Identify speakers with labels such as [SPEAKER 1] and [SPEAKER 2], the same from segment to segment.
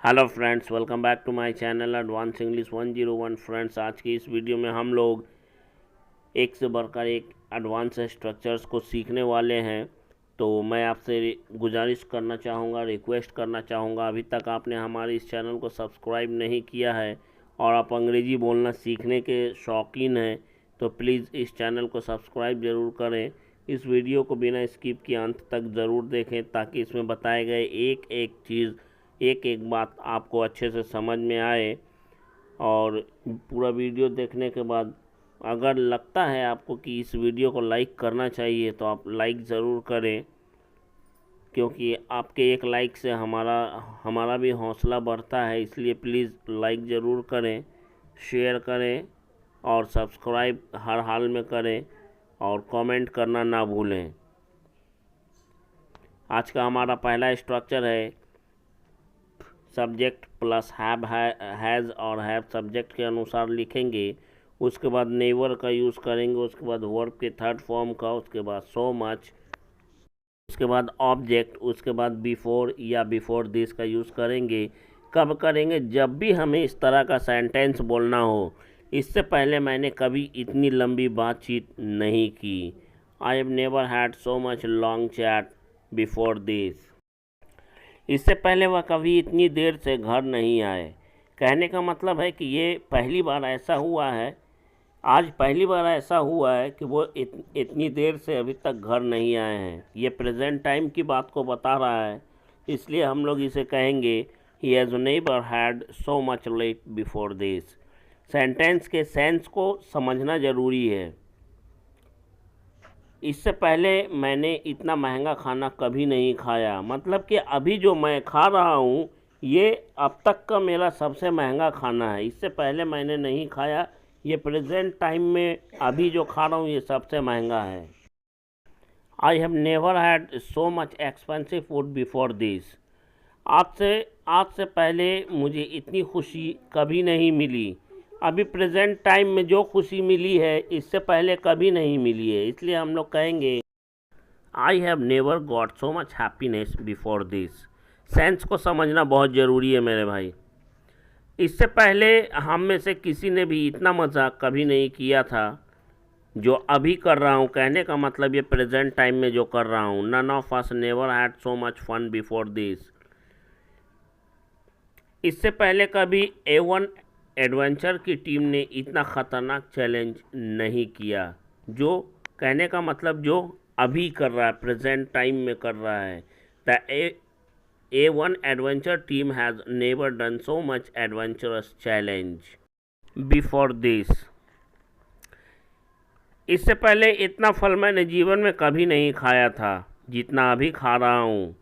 [SPEAKER 1] Hello friends, welcome back to my channel advance English 101। Friends, आज की इस video में हम लोग एक से बढ़कर एक एडवांस स्ट्रक्चर्स को सीखने वाले हैं। तो मैं आपसे गुजारिश करना चाहूँगा, रिक्वेस्ट करना चाहूँगा, अभी तक आपने हमारे इस चैनल को सब्सक्राइब नहीं किया है और आप अंग्रेज़ी बोलना सीखने के शौकीन हैं तो प्लीज़ इस चैनल को सब्सक्राइब ज़रूर करें। इस वीडियो को बिना स्किप किए अंत तक ज़रूर देखें ताकि इसमें बताए गए एक एक चीज़, एक एक बात आपको अच्छे से समझ में आए। और पूरा वीडियो देखने के बाद अगर लगता है आपको कि इस वीडियो को लाइक करना चाहिए तो आप लाइक ज़रूर करें, क्योंकि आपके एक लाइक से हमारा भी हौसला बढ़ता है। इसलिए प्लीज़ लाइक ज़रूर करें, शेयर करें और सब्सक्राइब हर हाल में करें और कमेंट करना ना भूलें। आज का हमारा पहला स्ट्रक्चर है सब्जेक्ट प्लस हैव, हैज़ और हैव सब्जेक्ट के अनुसार लिखेंगे। उसके बाद नेवर का यूज़ करेंगे, उसके बाद वर्ब के थर्ड फॉर्म का, उसके बाद सो मच, उसके बाद ऑब्जेक्ट, उसके बाद बिफोर या बिफोर दिस का यूज़ करेंगे। कब करेंगे? जब भी हमें इस तरह का सेंटेंस बोलना हो। इससे पहले मैंने कभी इतनी लंबी बातचीत नहीं की। आई have never had so much long chat before this. इससे पहले वह कभी इतनी देर से घर नहीं आए। कहने का मतलब है कि ये पहली बार ऐसा हुआ है, आज पहली बार ऐसा हुआ है कि वो इतनी देर से अभी तक घर नहीं आए हैं। ये प्रेजेंट टाइम की बात को बता रहा है, इसलिए हम लोग इसे कहेंगे he has never had so much late before this. Sentence के सेंस को समझना ज़रूरी है। इससे पहले मैंने इतना महंगा खाना कभी नहीं खाया, मतलब कि अभी जो मैं खा रहा हूँ ये अब तक का मेरा सबसे महंगा खाना है। इससे पहले मैंने नहीं खाया, ये प्रेजेंट टाइम में अभी जो खा रहा हूँ ये सबसे महंगा है। आई have never had so much expensive food before this. आज से पहले मुझे इतनी खुशी कभी नहीं मिली। अभी प्रेजेंट टाइम में जो खुशी मिली है इससे पहले कभी नहीं मिली है, इसलिए हम लोग कहेंगे आई have never got so much happiness before this. Sense को समझना बहुत ज़रूरी है मेरे भाई। इससे पहले हम में से किसी ने भी इतना मज़ा कभी नहीं किया था जो अभी कर रहा हूँ। कहने का मतलब ये प्रेजेंट टाइम में जो कर रहा हूँ। None of us never had so much fun before this. इससे पहले कभी A1 एडवेंचर की टीम ने इतना ख़तरनाक चैलेंज नहीं किया। जो कहने का मतलब जो अभी कर रहा है, प्रेजेंट टाइम में कर रहा है। The A1 adventure team has never done so much adventurous challenge before this. इससे पहले इतना फल मैंने जीवन में कभी नहीं खाया था जितना अभी खा रहा हूँ।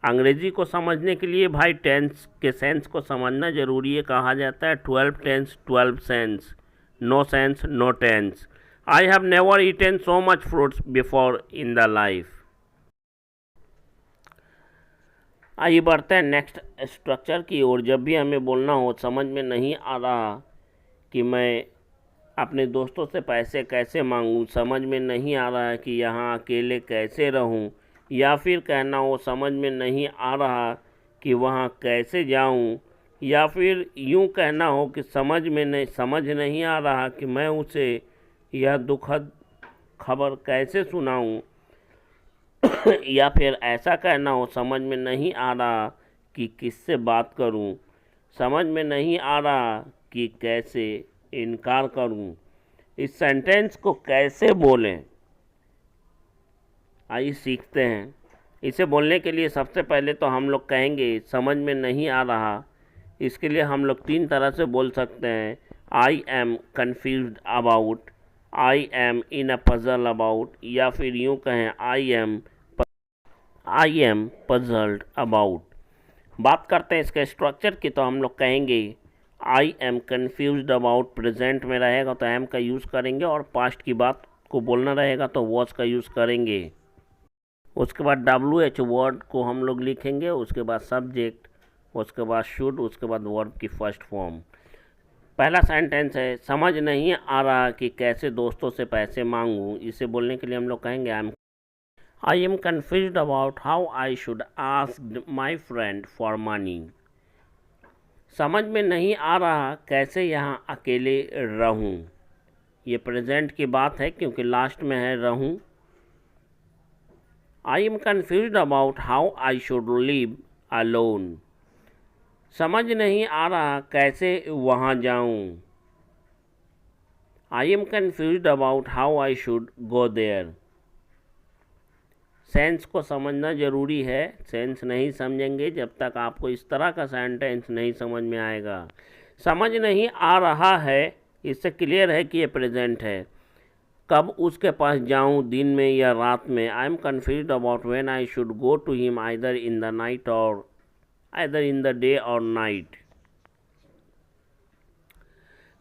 [SPEAKER 1] अंग्रेजी को समझने के लिए भाई टेंस के सेंस को समझना ज़रूरी है। कहा जाता है 12 tense 12 sense, no sense no tense. I have never eaten so much fruits before in the life. आइए बढ़ते हैं नेक्स्ट स्ट्रक्चर की ओर। जब भी हमें बोलना हो, समझ में नहीं आ रहा कि मैं अपने दोस्तों से पैसे कैसे मांगूं, समझ में नहीं आ रहा है कि यहाँ अकेले कैसे रहूं, या फिर कहना हो समझ में नहीं आ रहा कि वहाँ कैसे जाऊं, या फिर यूँ कहना हो कि समझ नहीं आ रहा कि मैं उसे यह दुखद खबर कैसे सुनाऊं, या फिर ऐसा कहना हो समझ में नहीं आ रहा कि किससे बात करूं, समझ में नहीं आ रहा कि कैसे इनकार करूं। इस सेंटेंस को कैसे बोलें, आइए सीखते हैं। इसे बोलने के लिए सबसे पहले तो हम लोग कहेंगे समझ में नहीं आ रहा। इसके लिए हम लोग 3 तरह से बोल सकते हैं। आई am confused about, I am in a puzzle about, या फिर यूँ कहें आई एम पजल्ड अबाउट। बात करते हैं इसके स्ट्रक्चर की, तो हम लोग कहेंगे आई एम कन्फ्यूज्ड अबाउट। प्रेजेंट में रहेगा तो एम का यूज़ करेंगे, और पास्ट की बात को बोलना रहेगा तो वॉज का यूज़ करेंगे। उसके बाद WH वर्ड को हम लोग लिखेंगे, उसके बाद सब्जेक्ट, उसके बाद शुड, उसके बाद वर्ब की फर्स्ट फॉर्म। पहला सेंटेंस है समझ नहीं आ रहा कि कैसे दोस्तों से पैसे मांगूं। इसे बोलने के लिए हम लोग कहेंगे आई am confused about how I should ask my friend for money. समझ में नहीं आ रहा कैसे यहाँ अकेले रहूं। ये प्रेजेंट की बात है क्योंकि लास्ट में है रहूं। I am confuse about how I should live alone. समझ नहीं आ रहा कैसे वहाँ जाऊं। I am confuse about how I should go there. Sense को समझना ज़रूरी है। सेंस नहीं समझेंगे जब तक आपको इस तरह का सेंटेंस नहीं समझ में आएगा। समझ नहीं आ रहा है, इससे क्लियर है कि ये प्रेजेंट है। कब उसके पास जाऊं, दिन में या रात में। I am confuse about when I should go to him either in the night और आइदर इन द डे और नाइट।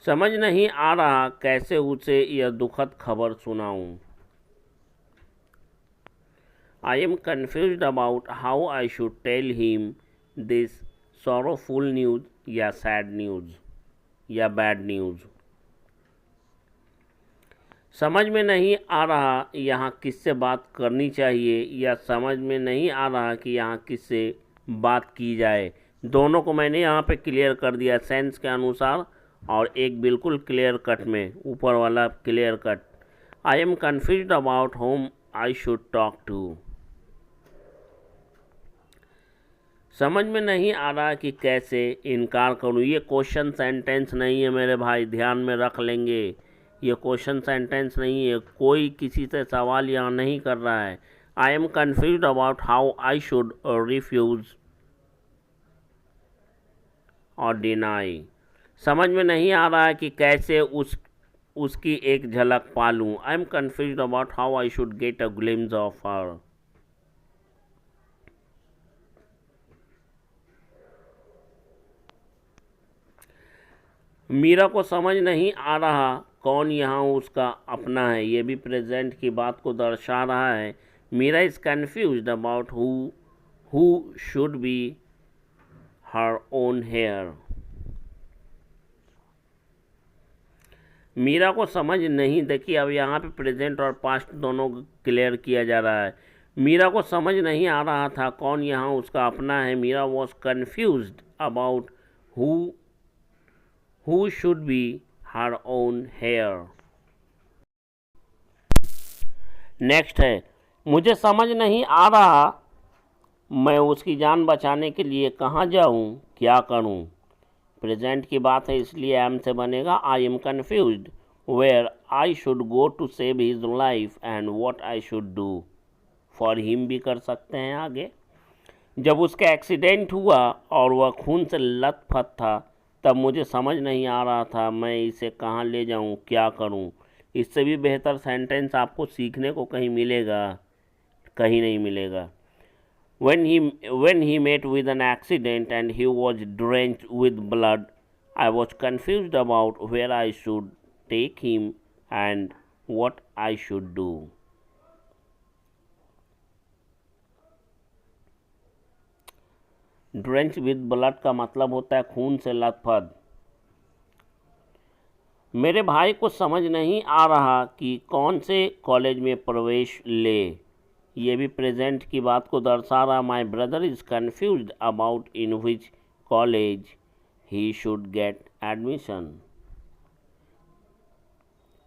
[SPEAKER 1] समझ नहीं आ रहा कैसे उसे यह दुखद खबर सुनाऊं। I am confused about how I should tell him this sorrowful news या sad news या bad news। समझ में नहीं आ रहा यहाँ किससे बात करनी चाहिए या समझ में नहीं आ रहा कि यहाँ किससे बात की जाए। दोनों को मैंने यहाँ पे क्लियर कर दिया सेंस के अनुसार और एक बिल्कुल क्लियर कट में, ऊपर वाला clear cut. I am confused about whom I should talk to. समझ में नहीं आ रहा कि कैसे इनकार करूं। ये क्वेश्चन सेंटेंस नहीं है मेरे भाई, ध्यान में रख लेंगे। ये क्वेश्चन सेंटेंस नहीं है, कोई किसी से सवाल यहाँ नहीं कर रहा है। आई am confuse about how I should refuse और डिनाई। समझ में नहीं आ रहा है कि कैसे उसकी एक झलक पालूं। I am confuse about how I should get a glimpse of her. Meera को समझ नहीं आ रहा कौन यहाँ उसका अपना है। ये भी प्रेजेंट की बात को दर्शा रहा है। Meera is confused about who should be her own hair. Meera को समझ नहीं, देखिए अब यहाँ पे प्रेजेंट और पास्ट दोनों क्लियर किया जा रहा है। मीरा को समझ नहीं आ रहा था कौन यहाँ उसका अपना है। Meera was confused about who should be her own hair। Next है, मुझे समझ नहीं आ रहा मैं उसकी जान बचाने के लिए कहाँ जाऊँ, क्या करूँ। प्रेजेंट की बात है इसलिए एम से बनेगा I am confused where I should go to save his life and what I should do for him भी कर सकते हैं आगे। जब उसका एक्सीडेंट हुआ और वह खून से लथपथ था तब मुझे समझ नहीं आ रहा था मैं इसे कहाँ ले जाऊँ, क्या करूँ। इससे भी बेहतर सेंटेंस आपको सीखने को कहीं मिलेगा, कहीं नहीं मिलेगा। When he met with an accident and he was drenched with blood, I was confused about where I should take him and what I should do। Drench with blood का मतलब होता है खून से लथपथ। मेरे भाई को समझ नहीं आ रहा कि कौन से कॉलेज में प्रवेश ले। ये भी प्रेजेंट की बात को दर्शा रहा। My brother is confused about in which college he should get admission.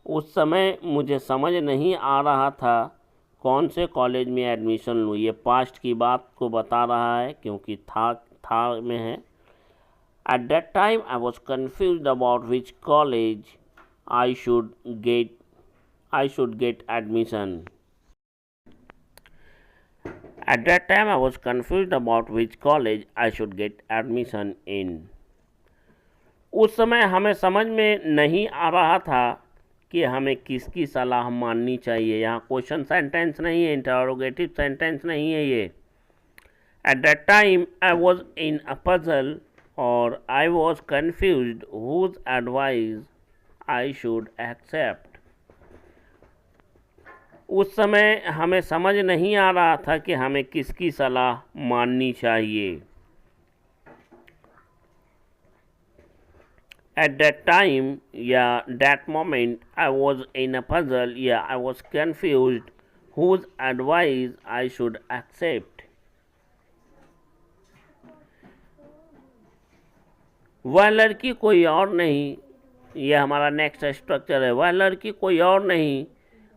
[SPEAKER 1] उस समय मुझे समझ नहीं आ रहा था कौन से कॉलेज में एडमिशन लूँ। ये पास्ट की बात को बता रहा है क्योंकि था में है। At that time I was confused about which college I should get admission. At that time I was confused about which college I should get admission in। उस समय हमें समझ में नहीं आ रहा था कि हमें किसकी सलाह माननी चाहिए। यहाँ क्वेश्चन सेंटेंस नहीं है, इंटरोगेटिव सेंटेंस नहीं है ये। At that time I was in a puzzle or I was confused whose advice I should accept। उस समय हमें समझ नहीं आ रहा था कि हमें किसकी सलाह माननी चाहिए। At that time या that moment I was in a puzzle या I was confused whose advice I should accept। वह लड़की कोई और नहीं, यह हमारा नेक्स्ट स्ट्रक्चर है। वह लड़की कोई और नहीं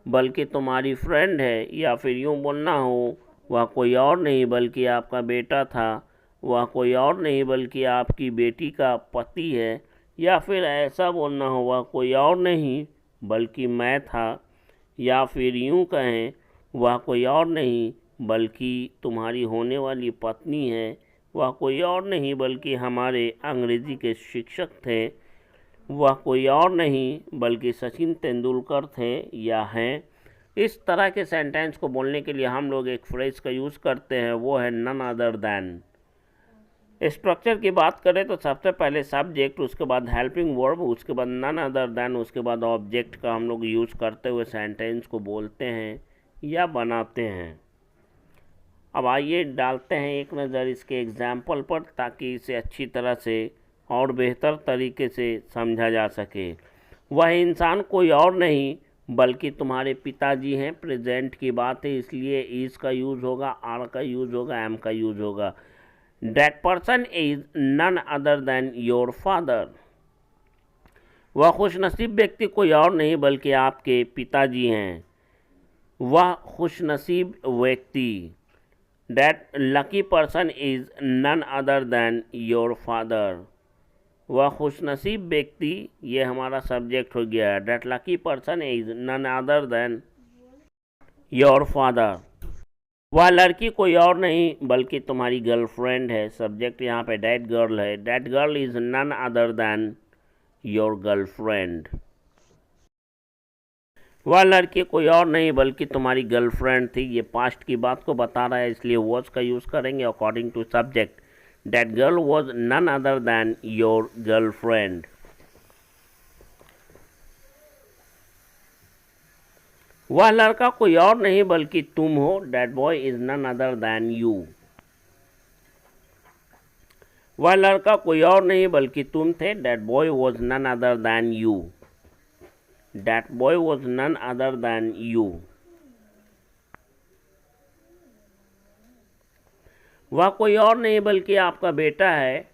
[SPEAKER 1] बल्कि तुम्हारी फ्रेंड है, या फिर यूँ बोलना हो वह कोई और नहीं बल्कि आपका बेटा था, वह कोई और नहीं बल्कि आपकी बेटी का पति है, या फिर ऐसा बोलना हो वह कोई और नहीं बल्कि मैं था, या फिर यूँ कहें वह कोई और नहीं बल्कि तुम्हारी होने वाली पत्नी है, वह कोई और नहीं बल्कि हमारे अंग्रेज़ी के शिक्षक थे, वह कोई और नहीं बल्कि सचिन तेंदुलकर थे या हैं। इस तरह के सेंटेंस को बोलने के लिए हम लोग एक फ्रेज का यूज़ करते हैं, वो है नन अदर दैन। स्ट्रक्चर की बात करें तो सबसे पहले सब्जेक्ट, उसके बाद हेल्पिंग वर्ब, उसके बाद नन अदर दैन, उसके बाद ऑब्जेक्ट का हम लोग यूज़ करते हुए सेंटेंस को बोलते हैं या बनाते हैं। अब आइए डालते हैं एक नज़र इसके एग्जाम्पल पर, ताकि इसे अच्छी तरह से और बेहतर तरीके से समझा जा सके। वह इंसान कोई और नहीं बल्कि तुम्हारे पिताजी हैं। प्रेजेंट की बात है, इसलिए इज़ का यूज़ होगा, आर का यूज़ होगा, एम का यूज़ होगा। That person is none other than your father. वह खुशनसीब व्यक्ति कोई और नहीं बल्कि आपके पिताजी हैं। वह खुशनसीब व्यक्ति, that lucky person is none other than your father. वह खुशनसीब व्यक्ति, ये हमारा सब्जेक्ट हो गया है। That lucky person is none other than your father. वह लड़की कोई और नहीं बल्कि तुम्हारी गर्लफ्रेंड है। सब्जेक्ट यहाँ पे दैट गर्ल है। That girl is none other than your girlfriend. वह लड़की कोई और नहीं बल्कि तुम्हारी गर्लफ्रेंड थी। ये पास्ट की बात को बता रहा है, इसलिए वॉज का यूज़ करेंगे according to subject. That girl was none other than your girlfriend. वह लड़का कोई और नहीं बल्कि तुम हो। That boy is none other than you. वह लड़का कोई और नहीं बल्कि तुम थे। That boy was none other than you. That boy was none other than you. वह कोई और नहीं बल्कि आपका बेटा है।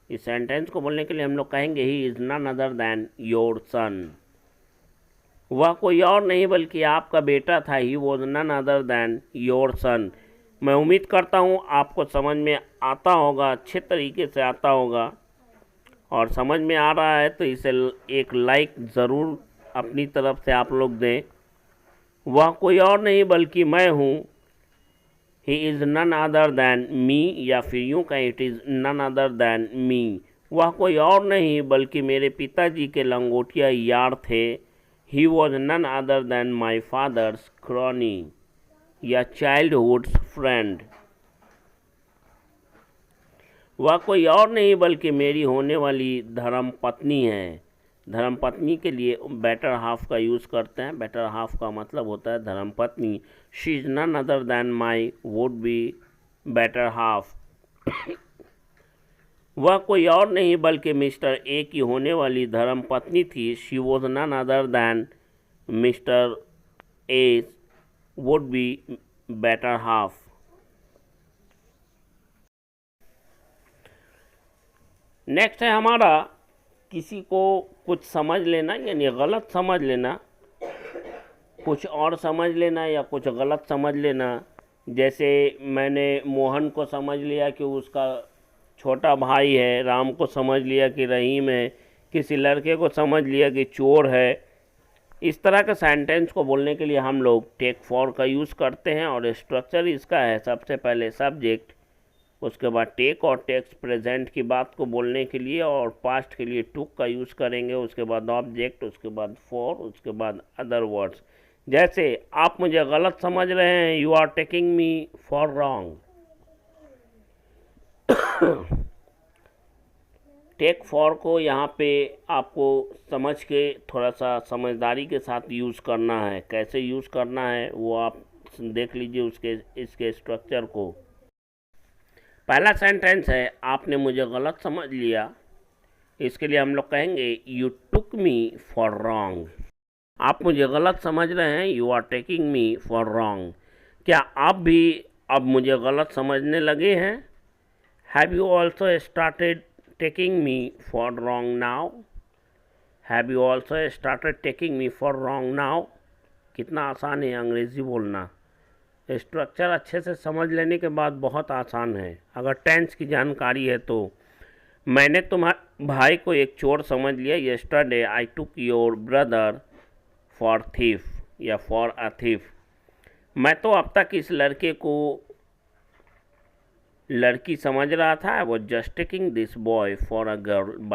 [SPEAKER 1] इस सेंटेंस को बोलने के लिए हम लोग कहेंगे he is none other than your son. वह कोई और नहीं बल्कि आपका बेटा था। He was none other than your son. मैं उम्मीद करता हूँ आपको समझ में आता होगा, अच्छे तरीके से आता होगा, और समझ में आ रहा है तो इसे एक लाइक ज़रूर अपनी तरफ से आप लोग दें। वह कोई और नहीं बल्कि मैं हूँ। He is none other than me, या फिर यूँ कहें it is none other than me. वह कोई और नहीं बल्कि मेरे पिताजी के लंगोटिया यार थे। He was none other than my father's crony, या चाइल्डहुड्स फ्रेंड। वह कोई और नहीं बल्कि मेरी होने वाली धर्म पत्नी है। धर्म पत्नी के लिए बेटर हाफ का यूज़ करते हैं। बेटर हाफ का मतलब होता है धर्म पत्नी। She is none other than my would be better half. वह कोई और नहीं बल्कि मिस्टर ए की होने वाली धर्म पत्नी थी। She was none other than mister A would be better half. Next है हमारा किसी को कुछ समझ लेना, यानी गलत समझ लेना, कुछ और समझ लेना या कुछ गलत समझ लेना। जैसे मैंने मोहन को समझ लिया कि उसका छोटा भाई है, राम को समझ लिया कि रहीम है, किसी लड़के को समझ लिया कि चोर है। इस तरह के सेंटेंस को बोलने के लिए हम लोग टेक फॉर का यूज़ करते हैं, और स्ट्रक्चर इसका है सबसे पहले सब्जेक्ट, उसके बाद टेक और टेक्स्ट प्रेजेंट की बात को बोलने के लिए, और पास्ट के लिए टुक का यूज़ करेंगे, उसके बाद ऑब्जेक्ट, उसके बाद फॉर, उसके बाद अदर वर्ड्स। जैसे आप मुझे गलत समझ रहे हैं, you are taking me for wrong. Take for को यहाँ पे आपको समझ के थोड़ा सा समझदारी के साथ यूज़ करना है। कैसे यूज़ करना है वो आप देख लीजिए इसके स्ट्रक्चर को। पहला सेंटेंस है आपने मुझे गलत समझ लिया। इसके लिए हम लोग कहेंगे you took me for wrong. आप मुझे गलत समझ रहे हैं, you are taking me for wrong. क्या आप भी अब मुझे गलत समझने लगे हैं? Have you also started taking me for wrong now, have you also started taking me for wrong now. कितना आसान है अंग्रेज़ी बोलना। स्ट्रक्चर अच्छे से समझ लेने के बाद बहुत आसान है। अगर टेंस की जानकारी है तो मैंने तुम्हारे भाई को एक चोर समझ लिया। Yesterday I took your brother for thief या फॉर अ थीफ। मैं तो अब तक इस लड़के को लड़की समझ रहा था। I was just taking this boy for a girl bye